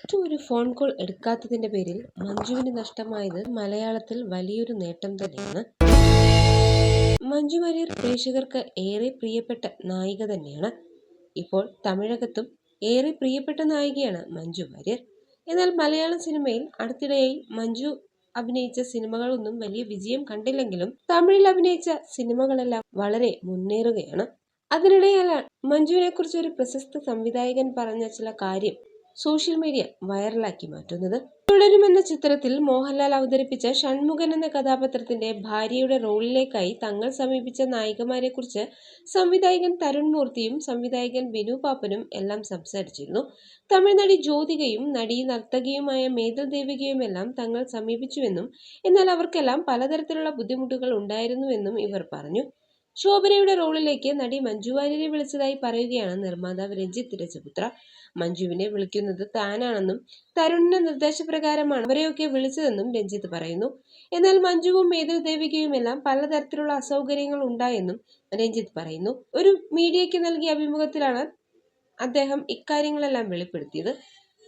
ഒരു phone call എടുക്കാത്തതിന്റെ പേരിൽ മഞ്ജുവിന് നഷ്ടമായത് മലയാളത്തിൽ വലിയൊരു നേട്ടം തന്നെയാണ്. മഞ്ജു വാര്യർ പ്രേക്ഷകർക്ക് ഏറെ പ്രിയപ്പെട്ട നായിക തന്നെയാണ്. ഇപ്പോൾ തമിഴകത്തും ഏറെ പ്രിയപ്പെട്ട നായികയാണ് മഞ്ജു വാര്യർ. എന്നാൽ മലയാളം സിനിമയിൽ അടുത്തിടെയായി മഞ്ജു അഭിനയിച്ച സിനിമകളൊന്നും വലിയ വിജയം കണ്ടില്ലെങ്കിലും തമിഴിൽ അഭിനയിച്ച സിനിമകളെല്ലാം വളരെ മുന്നേറുകയാണ്. അതിനിടെയാണ് മഞ്ജുവിനെ കുറിച്ച് ഒരു പ്രശസ്ത സംവിധായകൻ പറഞ്ഞ ചില കാര്യം സോഷ്യൽ മീഡിയ വൈറലാക്കി മാറ്റുന്നത്. തുടരുമെന്ന ചിത്രത്തിൽ മോഹൻലാൽ അവതരിപ്പിച്ച ഷൺമുഖൻ എന്ന കഥാപാത്രത്തിന്റെ ഭാര്യയുടെ റോളിലേക്കായി തങ്ങൾ സമീപിച്ച നായികമാരെ കുറിച്ച് സംവിധായകൻ തരുൺ മൂർത്തിയും സംവിധായകൻ ബിനു പാപ്പനും എല്ലാം സംസാരിച്ചിരുന്നു. തമിഴ് നടി ജ്യോതികയും നടി നർത്തകിയുമായ മേതൽ ദേവികയുമെല്ലാം തങ്ങൾ സമീപിച്ചുവെന്നും എന്നാൽ അവർക്കെല്ലാം പലതരത്തിലുള്ള ബുദ്ധിമുട്ടുകൾ ഉണ്ടായിരുന്നുവെന്നും ഇവർ പറഞ്ഞു. ശോഭനയുടെ റോളിലേക്ക് നടി മഞ്ജു വാര്യരെ വിളിച്ചതായി പറയുകയാണ് നിർമ്മാതാവ് രഞ്ജിത്ത് രജപുത്ര. മഞ്ജുവിനെ വിളിക്കുന്നത് താനാണെന്നും തരുണിന്റെ നിർദ്ദേശപ്രകാരമാണ് അവരെയൊക്കെ വിളിച്ചതെന്നും രഞ്ജിത്ത് പറയുന്നു. എന്നാൽ മഞ്ജുവും മേതൽ ദേവികയുമെല്ലാം പലതരത്തിലുള്ള അസൗകര്യങ്ങൾ ഉണ്ടായെന്നും രഞ്ജിത്ത് പറയുന്നു. ഒരു മീഡിയയ്ക്ക് നൽകിയ അഭിമുഖത്തിലാണ് അദ്ദേഹം ഇക്കാര്യങ്ങളെല്ലാം വെളിപ്പെടുത്തിയത്.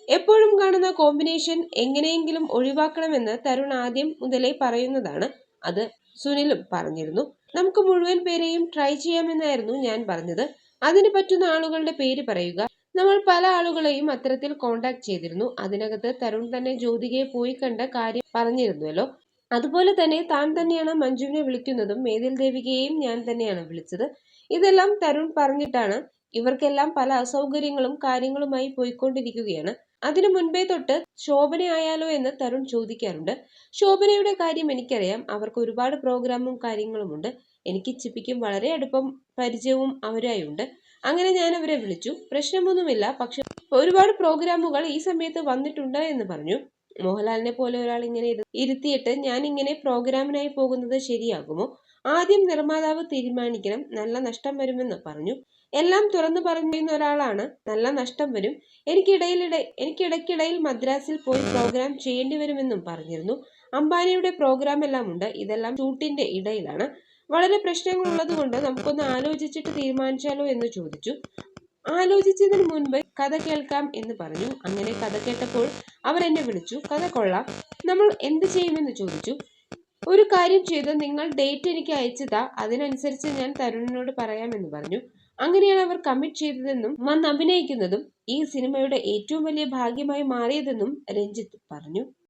എപ്പോഴും കാണുന്ന കോമ്പിനേഷൻ എങ്ങനെയെങ്കിലും ഒഴിവാക്കണമെന്ന് തരുൺ ആദ്യം മുതലേ പറയുന്നതാണ്. അത് സുനിലും പറഞ്ഞിരുന്നു. നമുക്ക് മുഴുവൻ പേരെയും ട്രൈ ചെയ്യാമെന്നായിരുന്നു ഞാൻ പറഞ്ഞത്. അതിന് പറ്റുന്ന ആളുകളുടെ പേര് പറയുക. നമ്മൾ പല ആളുകളെയും അത്തരത്തിൽ കോണ്ടാക്ട് ചെയ്തിരുന്നു. അതിനകത്ത് തരുൺ തന്നെ ജ്യോതികയെ പോയി കണ്ട കാര്യം പറഞ്ഞിരുന്നുവല്ലോ. അതുപോലെ തന്നെ താൻ തന്നെയാണ് മഞ്ജുവിനെ വിളിക്കുന്നതും മേതിൽ ദേവികയെയും ഞാൻ തന്നെയാണ് വിളിച്ചത്. ഇതെല്ലാം തരുൺ പറഞ്ഞിട്ടാണ്. ഇവർക്കെല്ലാം പല അസൗകര്യങ്ങളും കാര്യങ്ങളുമായി പോയിക്കൊണ്ടിരിക്കുകയാണ്. അതിനു മുൻപേ തൊട്ട് ശോഭന ആയാലോ എന്ന് തരുൺ ചോദിക്കാറുണ്ട്. ശോഭനയുടെ കാര്യം എനിക്കറിയാം. അവർക്ക് ഒരുപാട് പ്രോഗ്രാമും കാര്യങ്ങളുമുണ്ട്. എനിക്ക് ചിപ്പിക്കും വളരെ അടുപ്പം പരിചയവും അവരായുണ്ട്. അങ്ങനെ ഞാൻ അവരെ വിളിച്ചു. പ്രശ്നമൊന്നുമില്ല. പക്ഷെ ഒരുപാട് പ്രോഗ്രാമുകൾ ഈ സമയത്ത് വന്നിട്ടുണ്ട് എന്ന് പറഞ്ഞു. മോഹൻലാലിനെ പോലെ ഒരാൾ ഇങ്ങനെ ഇരുത്തിയിട്ട് ഞാൻ ഇങ്ങനെ പ്രോഗ്രാമിനായി പോകുന്നത് ശരിയാകുമോ? ആദ്യം നിർമ്മാതാവ് തീരുമാനിക്കണം. നല്ല നഷ്ടം വരുമെന്ന് പറഞ്ഞു. എല്ലാം തുറന്നു പറയുന്ന ഒരാളാണ്. നല്ല നഷ്ടം വരും. എനിക്കിടയ്ക്കിടയിൽ മദ്രാസിൽ പോയി പ്രോഗ്രാം ചെയ്യേണ്ടി വരുമെന്നും പറഞ്ഞിരുന്നു. അംബാനിയുടെ പ്രോഗ്രാം എല്ലാം ഉണ്ട്. ഇതെല്ലാം ഷൂട്ടിന്റെ ഇടയിലാണ്. വളരെ പ്രശ്നങ്ങൾ ഉള്ളത് കൊണ്ട് നമുക്കൊന്ന് ആലോചിച്ചിട്ട് തീരുമാനിച്ചാലോ എന്ന് ചോദിച്ചു. ആലോചിച്ചതിന് മുൻപ് കഥ കേൾക്കാം എന്ന് പറഞ്ഞു. അങ്ങനെ കഥ കേട്ടപ്പോൾ അവർ എന്നെ വിളിച്ചു. കഥ കൊള്ളാം, നമ്മൾ എന്ത് ചെയ്യുമെന്ന് ചോദിച്ചു. ഒരു കാര്യം ചെയ്ത് നിങ്ങൾ ഡേറ്റ് എനിക്ക് അയച്ചതാ, അതിനനുസരിച്ച് ഞാൻ തരുണിനോട് പറയാമെന്ന് പറഞ്ഞു. അങ്ങനെയാണ് അവർ കമ്മിറ്റ് ചെയ്തതെന്നും വന്ന് അഭിനയിക്കുന്നതും ഈ സിനിമയുടെ ഏറ്റവും വലിയ ഭാഗ്യമായി മാറിയതെന്നും രഞ്ജിത്ത് പറഞ്ഞു.